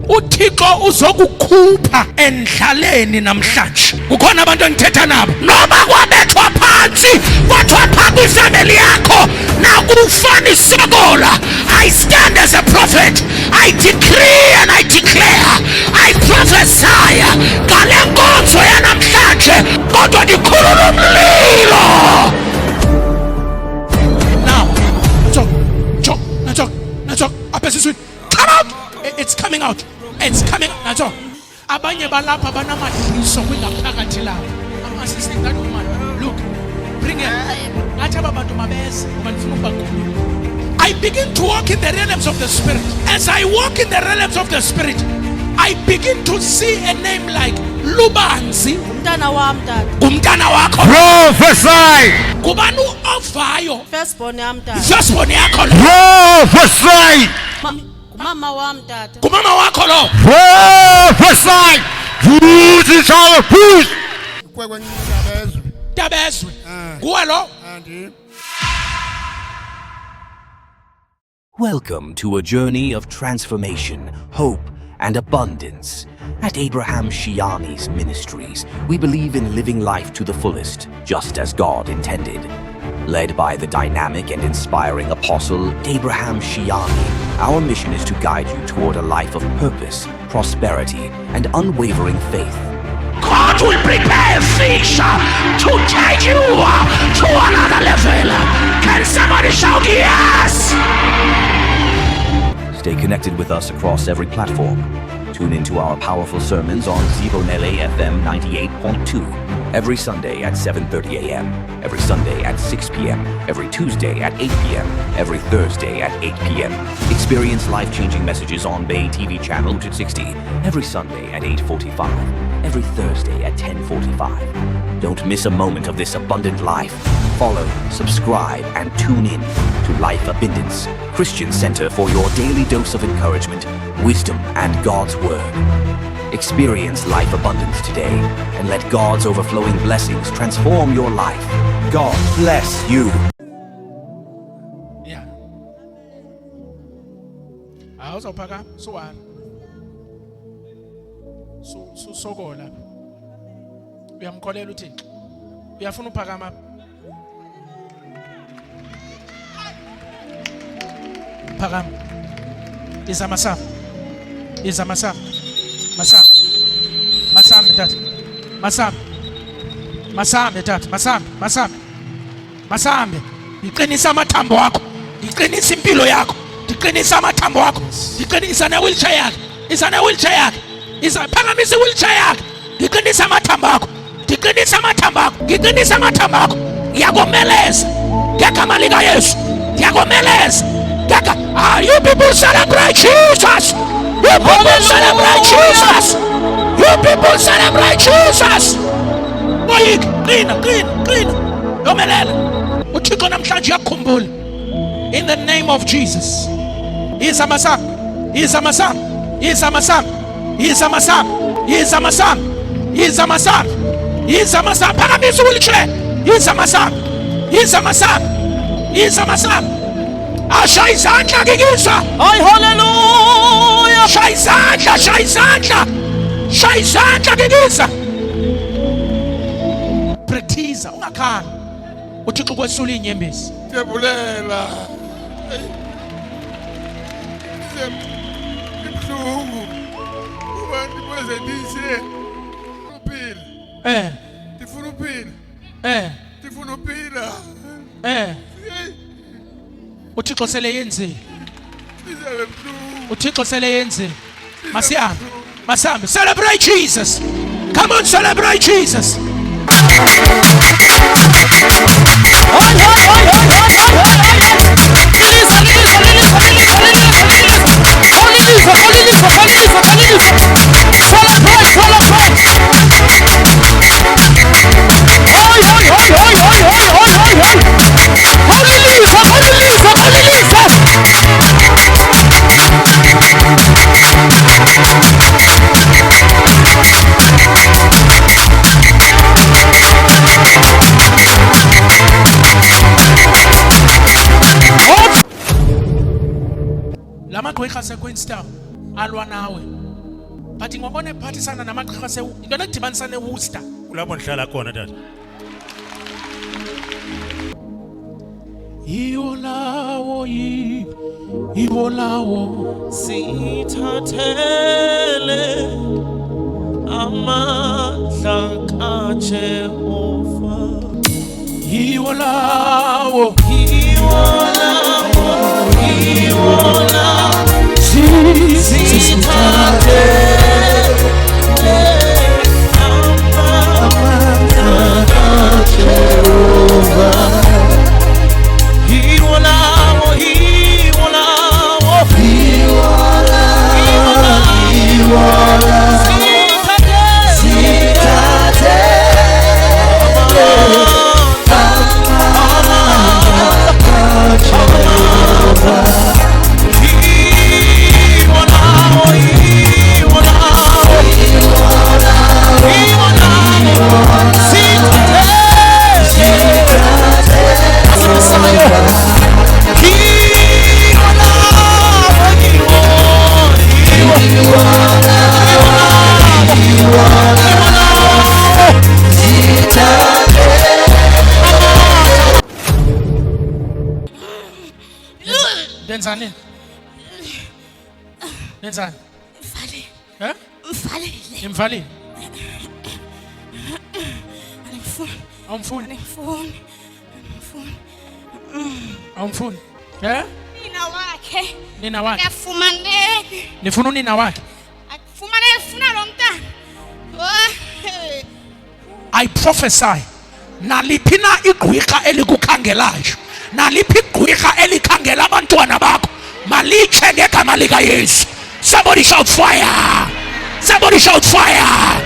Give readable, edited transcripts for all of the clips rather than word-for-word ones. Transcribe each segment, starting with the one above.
uThixo uzokukhupha endlaleni namhlanje. Kukhona abantu engithetha nabo. Noma kwabethwa phansi, kwathwa phansi ifamily yakho, nakufana isokola. I stand as a prophet. I decree and I declare. I prophesy. Ngale nkonzo yanamhlanje, kodwa ndikhulula umlilo. Now, Nacho, come out. It's coming out. It's coming out. Nacho. Abanye balapha banamahliso kwingaphakathi la. I'm assisting that woman. Look, bring her. Athi abantu mabeze, bafuna ukubakhulula. I begin to walk in the realms of the spirit. As I walk in the realms of the spirit, I begin to see a name like Lubanzi. Umntana wami tata. Umntana wakho. Prophesy. Kubani ovayo? Firstborn yami tata. Firstborn yakho lo. Prophesy. Mama wami tata. Kumama wakho lo. Prophesy. Who's in charge of who's? Tabezwe. Kuwe lo. Welcome to a journey of transformation, hope, and abundance. At Abraham Shiani's Ministries, we believe in living life to the fullest, just as God intended. Led by the dynamic and inspiring Apostle Abraham Shiani, our mission is to guide you toward a life of purpose, prosperity, and unwavering faith. God will prepare a fish to take you to another level. Can somebody shout yes? Stay connected with us across every platform. Tune into our powerful sermons on Zibonele FM 98.2 every Sunday at 7:30 a.m., every Sunday at 6 p.m., every Tuesday at 8 p.m., every Thursday at 8 p.m. Experience life-changing messages on Bay TV channel 260 every Sunday at 8:45, every Thursday at 10:45. Don't miss a moment of this abundant life. Follow, subscribe, and tune in to Life Abundance, Christian Center for your daily dose of encouragement, wisdom, and God's Word. Experience life abundance today and let God's overflowing blessings transform your life. God bless you. Yeah. Awuzawuphaka sowana. Sokola. Uyamkholela uThixo. Uyafuna uphakama. Phakama. Izamasam. Masambe tata. Masambe. Iqinisa amathambo akho. Iqinisa impilo yakho. Iqinisa amathambo akho. Iqinisa ne wheelchair yakho. Phakamisa wheelchair yakho. Iqinisa amathambo akho. Iqinisa amathambo akho. Yakomeleza. Ngegama lika Yesu. Yakomeleza. You people celebrate Jesus. You people celebrate Jesus. You people celebrate Jesus. Boy, clean. Yomelela. Uthixo namhlanje yakukhumbula. In the name of Jesus. Izamasam. Phakamisa wheelchair. Izamasam. Ashaya izandla ngikizwa. Hayi hallelujah. Shaya izandla ngikizwa. Practice ungakhali. Uthixo kwesula inyembezi. Jebulela. Ibhlungu. Ubantu bezendise. Uphila. Ndifuna uphila. Ndifuna uphila. Uthixo sele yenzile. Uthixo sele yenzile. Masihambe. Celebrate Jesus. Come on, celebrate Jesus. Lama gqwirha seQueenstown alwa nawe. but ngobona ephathisana namaqhaza into edibanisa neWorcester. Kulapho ndihlala khona tata. Iwolawo iwolawo sithathele amandla kaJehova. iwolawo Denzani? Imvali. Awumfuni. Nina wakhe. Nifuna unina wakhe. I prophesy. Naliphi na igqwirha elikukhangelayo. Naliphi igqwirha elikhangela abantwana bakho. Malitshe ngegama lika Yesu. Somebody shout fire. Somebody shout fire.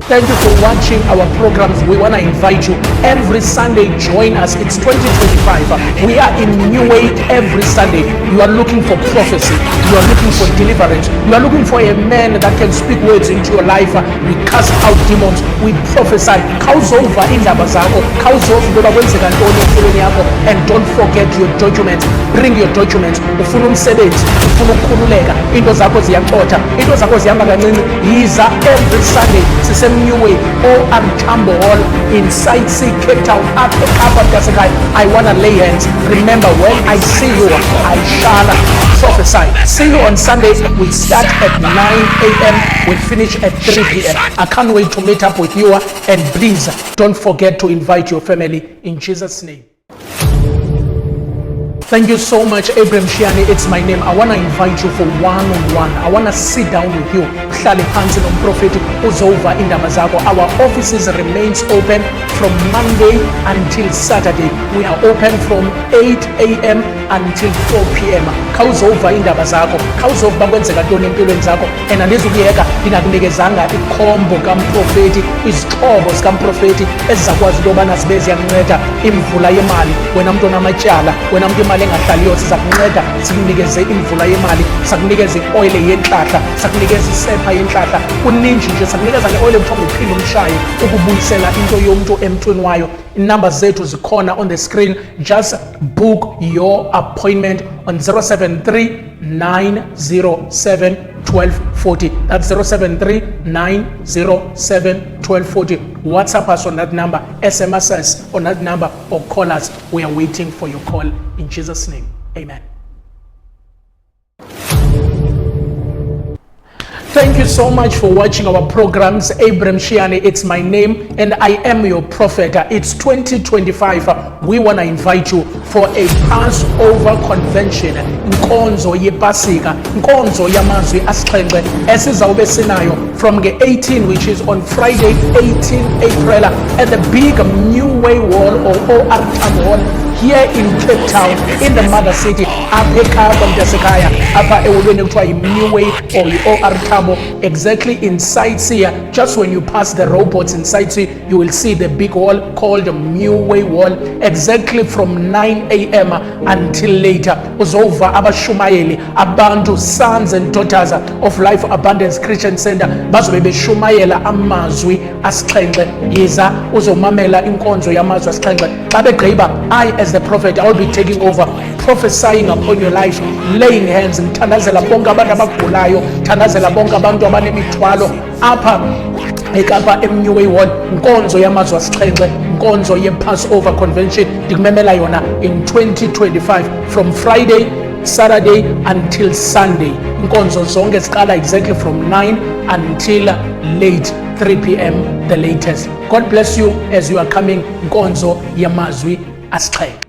Thank you for watching our programs. We want to invite you every Sunday. Join us. It's 2025. We are in New Way every Sunday. You are looking for prophecy. You are looking for deliverance. You are looking for a man that can speak words into your life. We cast out demons. We prophesy. Khawuzova indaba zakho. Khawuzova ngoba kwenzeka ntoni empilweni yakho. And don't forget your documents. Bring your documents. Ufuna umsebenzi. Ufuna ukukhululeka. Into zakho ziyachotha. Into zakho zihamba kancinci. Yiza every Sunday. New Way, OR Tambo Hall inside C, Cape Town, up the Kapa Dasakai. I want to lay hands. Remember, when I see you, I shall prophesy. See you on Sunday. We start at 9 a.m. We finish at 3 p.m. I can't wait to meet up with you. And please, don't forget to invite your family in Jesus' name. Thank you so much, Abraham Shiani. It's my name. I want to invite you for one-on-one. I want to sit down with you. Hlale phansi nomprofeti uzova indaba zakho. Our offices remains open from Monday until Saturday. We are open from 8 a.m. until 4 p.m. Khawuzova indaba zakho. Khawuzova kwenzeka ntoni empilweni zakho. And andizukuyeka ndinakunikezanga ikhombo kamprofeti, izixhobo zikamprofeti ezizakwazi into yobana zibe ziyakunceda imvula yemali. Wena mntu onamatyala, wena mntu imali engahlaliyo, siza kunceda sikunikeze imvula yemali, sakunikeze ioil yenhlahla, sakunikeze isepha yenhlahla. Kuninji nje sakunikeza neoil ekuthiwa nguphinde umshaye ukubuyisela into yomntu emthweni wayo. Numbers zethu zikhona on the screen. Just book your appointment on 073-907-1240. That's 073-907-1240. WhatsApp us on that number, SMS us on that number, or call us. We are waiting for your call in Jesus' name. Amen. Thank you so much for watching our programs. Abraham Shiani, it's my name, and I am your prophet. It's 2025. We want to invite you for a Passover convention. Nkonzo yepasika, nkonzo yamazwi asixhenxe esizawube sinayo from the 18, which is on Friday, 18 April, at the big New Way Wall or OR Tambo Hall here in Cape Town, in the mother city. Apha eKapa Mdasekaya, apha eholweni kuthiwa New Way or OR Tambo, exactly inside here. Just when you pass the robots inside here, you will see the big wall called New Way Wall, exactly from 9 a.m. until later. Uzova abashumayeli, abantu, sons and daughters of Life Abundance Christian Center, bazobe beshumayela amazwi asixhenxe. Yiza uzomamela inkonzo yamazwi asixhenxe. Xa begqiba, I as the prophet, I will be taking over prophesying upon your life, laying hands. Ngithandazela bonke abantu abagulayo, ngithandazela bonke abantu abanemithwalo apha eKapa eMneway Hall, inkonzo yamazwi asixhenxe, inkonzo ye-Passover Convention ndikumemela yona in 2025 from Friday, Saturday until Sunday. Inkonzo zonke ziqala exactly from 9 until late 3 p.m. the latest. God bless you as you are coming. Inkonzo yamazwi asixhenxe.